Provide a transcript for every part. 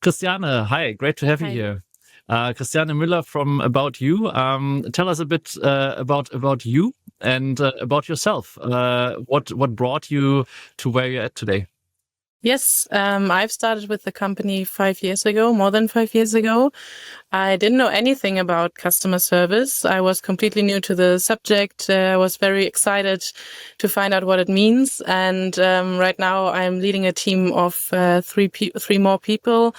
Christiane, hi, great to have you Hi. here. Christiane Müller from About You. Tell us a bit about you and about yourself. What brought you to where you're at today? Yes, I've started with the company 5 years ago, more than 5 years ago. I didn't know anything about customer service. I was completely new to the subject. I was very excited to find out what it means. And right now I'm leading a team of three more people.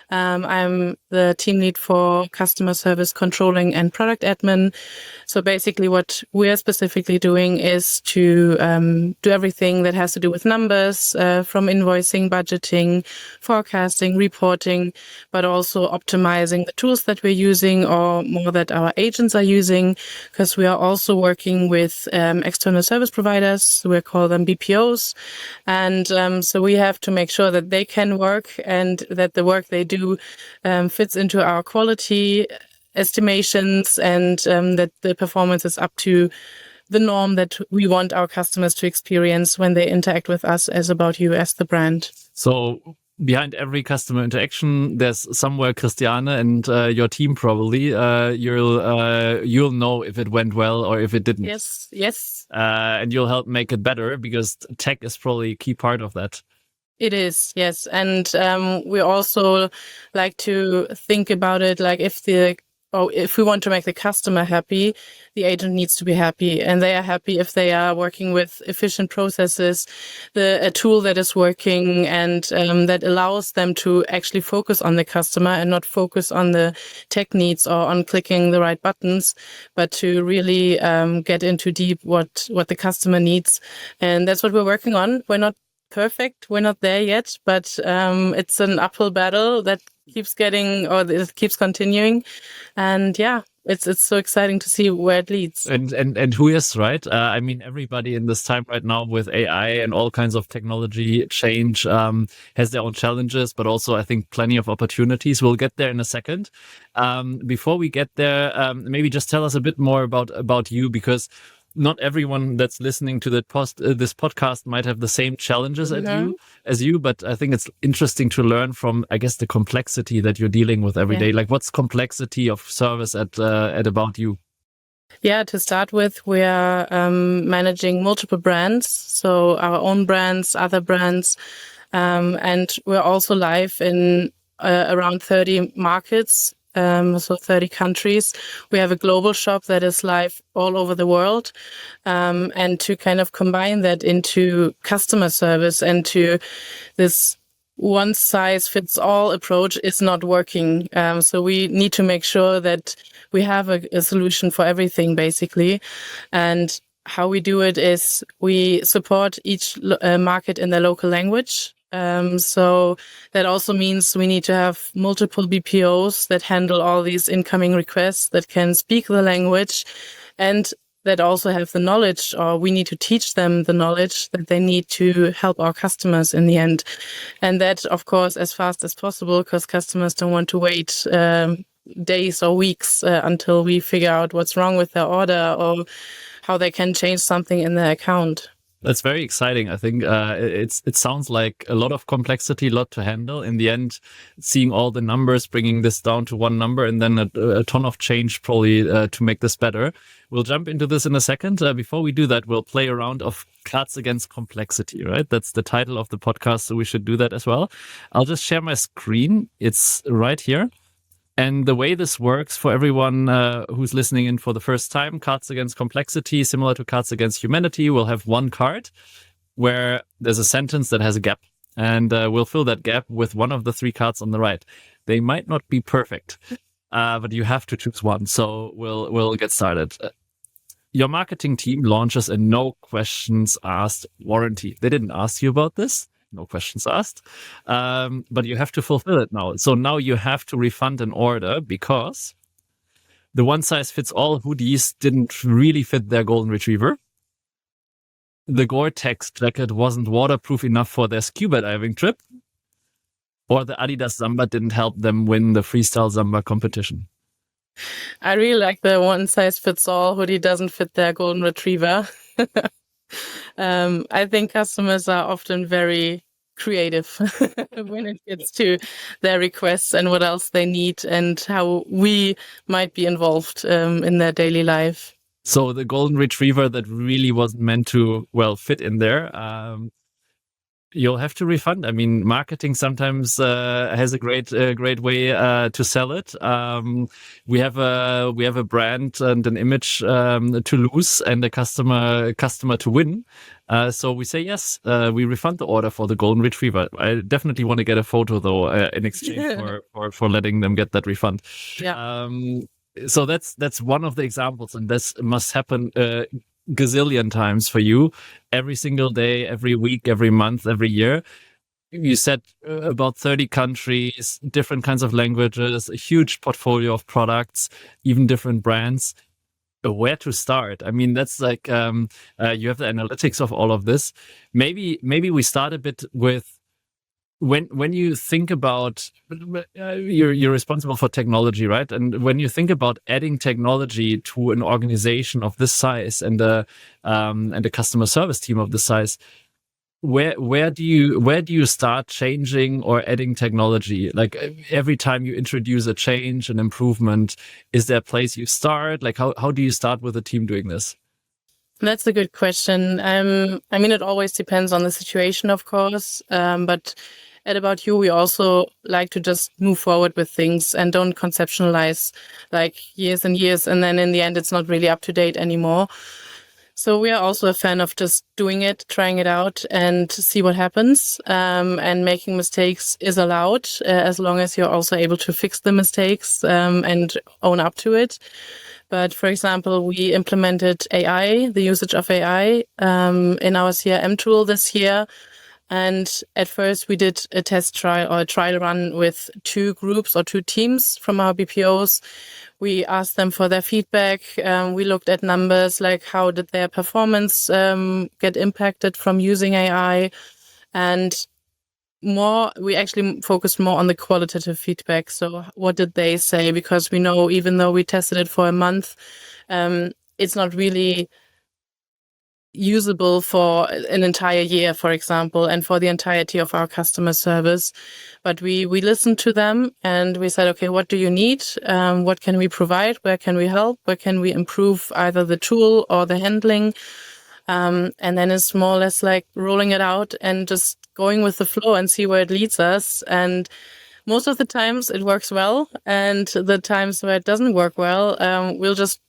I'm the team lead for customer service controlling and product admin. So basically what we're specifically doing is to do everything that has to do with numbers, from invoicing, budgeting, forecasting, reporting, but also optimizing the tools that we're using or more that our agents are using, because we are also working with external service providers. We call them BPOs. And so we have to make sure that they can work and that the work they do fits into our quality estimations and that the performance is up to the norm that we want our customers to experience when they interact with us as About You, as the brand. So behind every customer interaction, there's somewhere Christiane and your team probably. You'll know if it went well or if it didn't. Yes. And you'll help make it better because tech is probably a key part of that. It is, yes. And we also like to think about it like if we want to make the customer happy, the agent needs to be happy, and they are happy if they are working with efficient processes, a tool that is working and that allows them to actually focus on the customer and not focus on the tech needs or on clicking the right buttons, but to really get into deep what the customer needs. And that's what we're working on. We're not perfect. We're not there yet, but it's an uphill battle that it keeps continuing. And yeah, it's so exciting to see where it leads. And who is, right? I mean, everybody in this time right now with AI and all kinds of technology change has their own challenges, but also I think plenty of opportunities. We'll get there in a second. Before we get there, maybe just tell us a bit more about you, because not everyone that's listening to this podcast might have the same challenges as you, but I think it's interesting to learn from, I guess, the complexity that you're dealing with every day. Like, what's complexity of service at About You? Yeah, to start with, we are managing multiple brands, so our own brands, other brands, and we're also live in around 30 markets. So 30 countries. We have a global shop that is live all over the world. And to kind of combine that into customer service and to this one size fits all approach is not working. So we need to make sure that we have a solution for everything, basically. And how we do it is we support each market in their local language. So that also means we need to have multiple BPOs that handle all these incoming requests, that can speak the language, and that also have the knowledge, or we need to teach them the knowledge that they need to help our customers in the end. And that, of course, as fast as possible, because customers don't want to wait days or weeks until we figure out what's wrong with their order or how they can change something in their account. That's very exciting. I think it sounds like a lot of complexity, a lot to handle. In the end, seeing all the numbers, bringing this down to one number, and then a ton of change probably to make this better. We'll jump into this in a second. Before we do that, we'll play a round of Cards Against Complexity, right? That's the title of the podcast, so we should do that as well. I'll just share my screen. It's right here. And the way this works for everyone who's listening in for the first time, Cards Against Complexity, similar to Cards Against Humanity, we'll have one card where there's a sentence that has a gap. And we'll fill that gap with one of the three cards on the right. They might not be perfect, but you have to choose one. So we'll get started. Your marketing team launches a no questions asked warranty. They didn't ask you about this. No questions asked. But you have to fulfill it now. So now you have to refund an order because the one size fits all hoodies didn't really fit their golden retriever. The Gore-Tex jacket wasn't waterproof enough for their scuba diving trip. Or the Adidas Samba didn't help them win the freestyle Samba competition. I really like the one size fits all hoodie doesn't fit their golden retriever. I think customers are often very creative when it gets to their requests and what else they need and how we might be involved in their daily life. So the golden retriever that really wasn't meant to, well, fit in there, you'll have to refund. I mean, marketing sometimes has a great way to sell it. We have a brand and an image to lose and a customer to win. So we say yes, we refund the order for the golden retriever. I definitely want to get a photo though in exchange for letting them get that refund. Yeah. So that's one of the examples, and this must happen gazillion times for you every single day, every week, every month, every year. You said about 30 countries, different kinds of languages, a huge portfolio of products, even different brands. Where to start? I mean, that's like you have the analytics of all of this. Maybe we start a bit with when you think about you're responsible for technology, right? And when you think about adding technology to an organization of this size and a customer service team of this size, where do you start changing or adding technology? Like every time you introduce a change, an improvement, is there a place you start? Like how do you start with a team doing this? That's a good question. I mean, it always depends on the situation, of course. But at About You, we also like to just move forward with things and don't conceptualize like years and years. And then in the end, it's not really up to date anymore. So we are also a fan of just doing it, trying it out and see what happens. And making mistakes is allowed as long as you're also able to fix the mistakes and own up to it. But for example, we implemented AI, the usage of AI in our CRM tool this year. And at first we did a test trial or a trial run with 2 groups or 2 teams from our BPOs. We asked them for their feedback. We looked at numbers like how did their performance get impacted from using AI, and we actually focused more on the qualitative feedback. So what did they say? Because we know even though we tested it for a month, it's not really usable for an entire year, for example, and for the entirety of our customer service. But we listened to them and we said, okay, what do you need? What can we provide? Where can we help? Where can we improve either the tool or the handling? And then it's more or less like rolling it out and just going with the flow and see where it leads us. And most of the times it works well. And the times where it doesn't work well, we'll just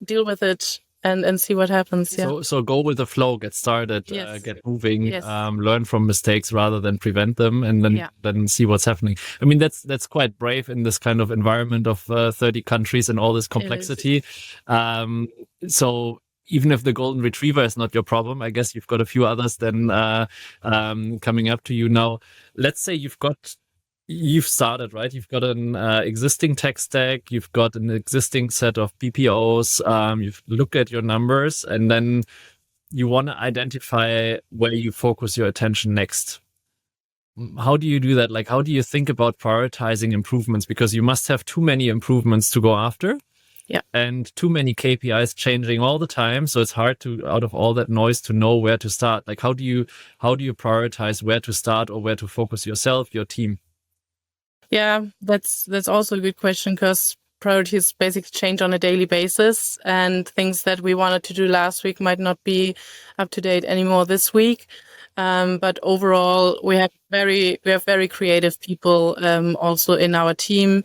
deal with it and see what happens. Yeah. So go with the flow, get started, Yes. get moving, Yes. learn from mistakes rather than prevent them, and then see what's happening. I mean, that's quite brave in this kind of environment of 30 countries and all this complexity. So even if the golden retriever is not your problem, I guess you've got a few others then coming up to you now. Let's say you've started, right? You've got an existing tech stack, you've got an existing set of BPOs, you've looked at your numbers, and then you want to identify where you focus your attention next. How do you do that? Like, how do you think about prioritizing improvements? Because you must have too many improvements to go after. Yeah. And too many KPIs changing all the time. So it's hard to, out of all that noise, to know where to start. Like, how do you prioritize where to start or where to focus yourself, your team? Yeah, that's also a good question, because priorities basically change on a daily basis, and things that we wanted to do last week might not be up to date anymore this week. But overall, we have very creative people also in our team.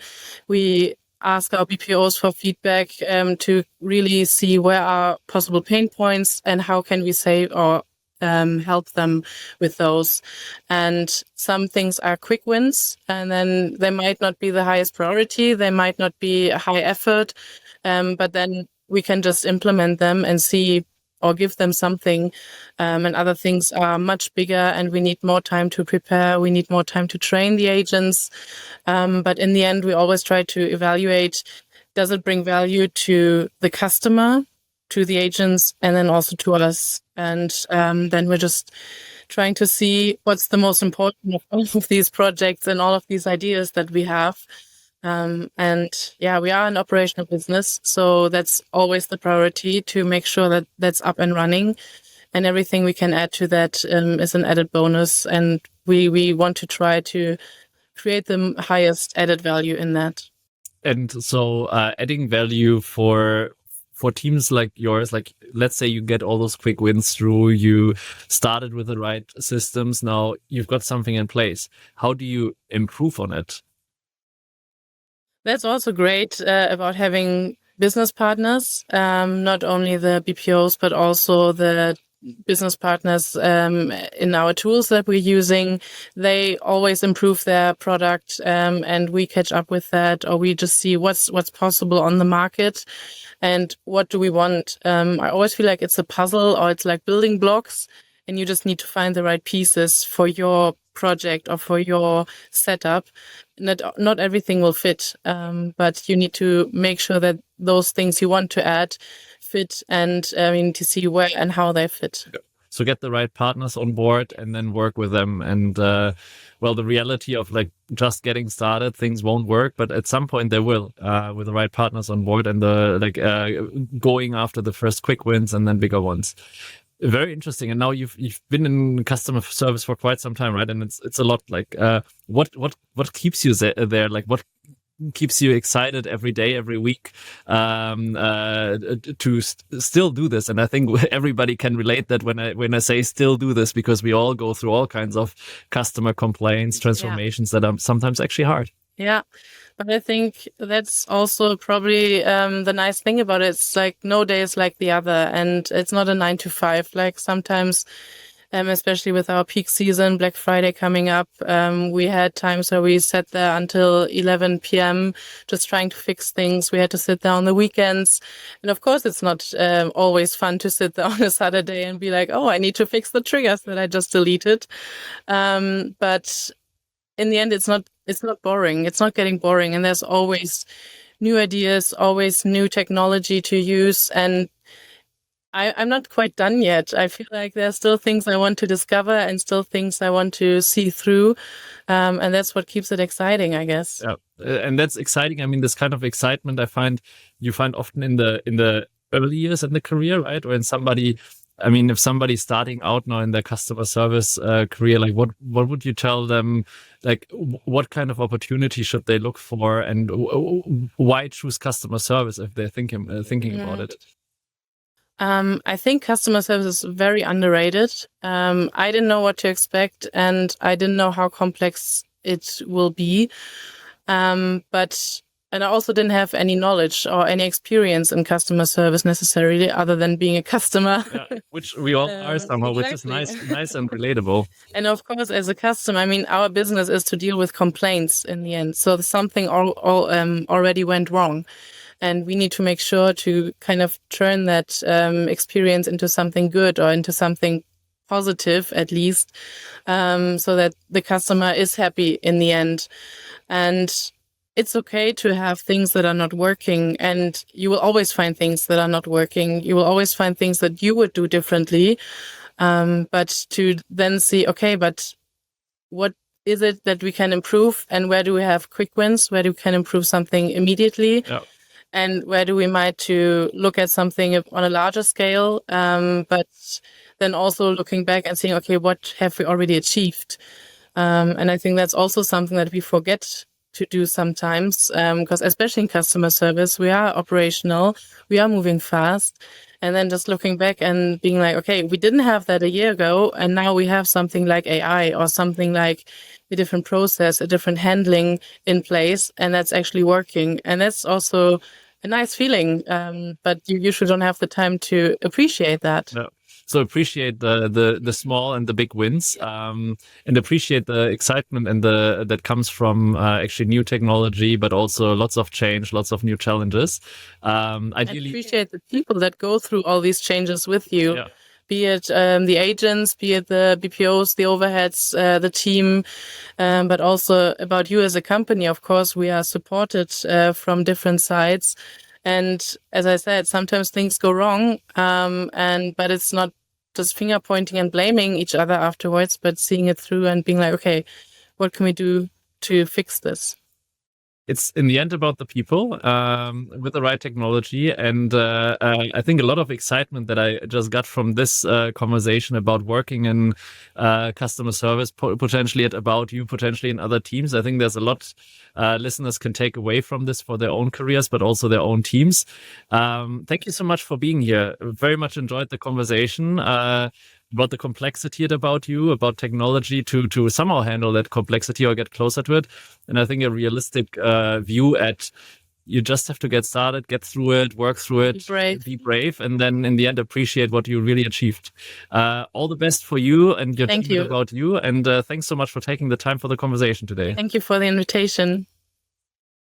We ask our BPOs for feedback to really see where are possible pain points and how can we save or help them with those. And some things are quick wins, and then they might not be the highest priority. They might not be a high effort, but then we can just implement them and see or give them something. And other things are much bigger and we need more time to prepare. We need more time to train the agents. But in the end, we always try to evaluate, does it bring value to the customer, to the agents, and then also to us? And then we're just trying to see what's the most important of all of these projects and all of these ideas that we have. And yeah, we are an operational business, so that's always the priority, to make sure that that's up and running. and everything we can add to that is an added bonus. And we want to try to create the highest added value in that. And so adding value for teams like yours, like let's say you get all those quick wins through, you started with the right systems, now you've got something in place. How do you improve on it? That's also great about having business partners, not only the BPOs, but also the business partners in our tools that we're using. They always improve their product, and we catch up with that, or we just see what's possible on the market and what do we want. I always feel like it's a puzzle, or it's like building blocks, and you just need to find the right pieces for your project or for your setup. Not everything will fit, but you need to make sure that those things you want to add fit, and you need to see where and how they fit. So get the right partners on board and then work with them. And well, the reality of like just getting started, things won't work, but at some point they will, with the right partners on board and going after the first quick wins and then bigger ones. Very interesting. And now you've been in customer service for quite some time, right? And it's a lot. Like what keeps you there? Like what keeps you excited every day, every week, to still do this? And I think everybody can relate that when I say still do this, because we all go through all kinds of customer complaints, transformations that are sometimes actually hard. Yeah. But I think that's also probably the nice thing about it. It's like no day is like the other, and it's not a 9 to 5. Like sometimes, especially with our peak season, Black Friday coming up, we had times where we sat there until 11 p.m. just trying to fix things. We had to sit there on the weekends. And of course, it's not always fun to sit there on a Saturday and be like, oh, I need to fix the triggers that I just deleted. But in the end, it's not boring. It's not getting boring. And there's always new ideas, always new technology to use. And I'm not quite done yet. I feel like there's still things I want to discover and still things I want to see through. And that's what keeps it exciting, I guess. Yeah. And that's exciting. I mean, this kind of excitement you find often in the early years in the career, right? Or in somebody, I mean, if somebody's starting out now in their customer service career, like what would you tell them? Like, what kind of opportunity should they look for, and why choose customer service if they're thinking about it? I think customer service is very underrated. I didn't know what to expect, and I didn't know how complex it will be. And I also didn't have any knowledge or any experience in customer service necessarily, other than being a customer. Yeah, which we all are somehow, exactly. Which is nice and relatable. And of course, as a customer, I mean, our business is to deal with complaints in the end. So something already went wrong. And we need to make sure to kind of turn that experience into something good, or into something positive, at least, so that the customer is happy in the end. And it's okay to have things that are not working, and you will always find things that are not working. You will always find things that you would do differently. But to then see, okay, but what is it that we can improve, and where do we have quick wins? Where do we can improve something immediately? Yeah. And where do we might to look at something on a larger scale, but then also looking back and saying, okay, what have we already achieved? And I think that's also something that we forget to do sometimes, because especially in customer service, we are operational, we are moving fast. And then just looking back and being like, okay, we didn't have that a year ago, and now we have something like AI, or something like a different process, a different handling in place, and that's actually working. And that's also a nice feeling, but you usually don't have the time to appreciate that. No. So appreciate the small and the big wins, and appreciate the excitement and that comes from actually new technology, but also lots of change, lots of new challenges. Ideally, appreciate the people that go through all these changes with you. Yeah. Be it the agents, be it the BPOs, the overheads, the team, but also about you as a company. Of course, we are supported from different sides. And as I said, sometimes things go wrong, but it's not just finger pointing and blaming each other afterwards, but seeing it through and being like, okay, what can we do to fix this? it's in the end about the people with the right technology. And I think a lot of excitement that I just got from this conversation about working in customer service, potentially at About You, potentially in other teams. I think there's a lot listeners can take away from this for their own careers, but also their own teams. Thank you so much for being here. Very much enjoyed the conversation. About the complexity about you, about technology to somehow handle that complexity or get closer to it. And I think a realistic view at you just have to get started, get through it, work through it, be brave, and then in the end appreciate what you really achieved. All the best for you and your team About You. And thanks so much for taking the time for the conversation today. Thank you for the invitation.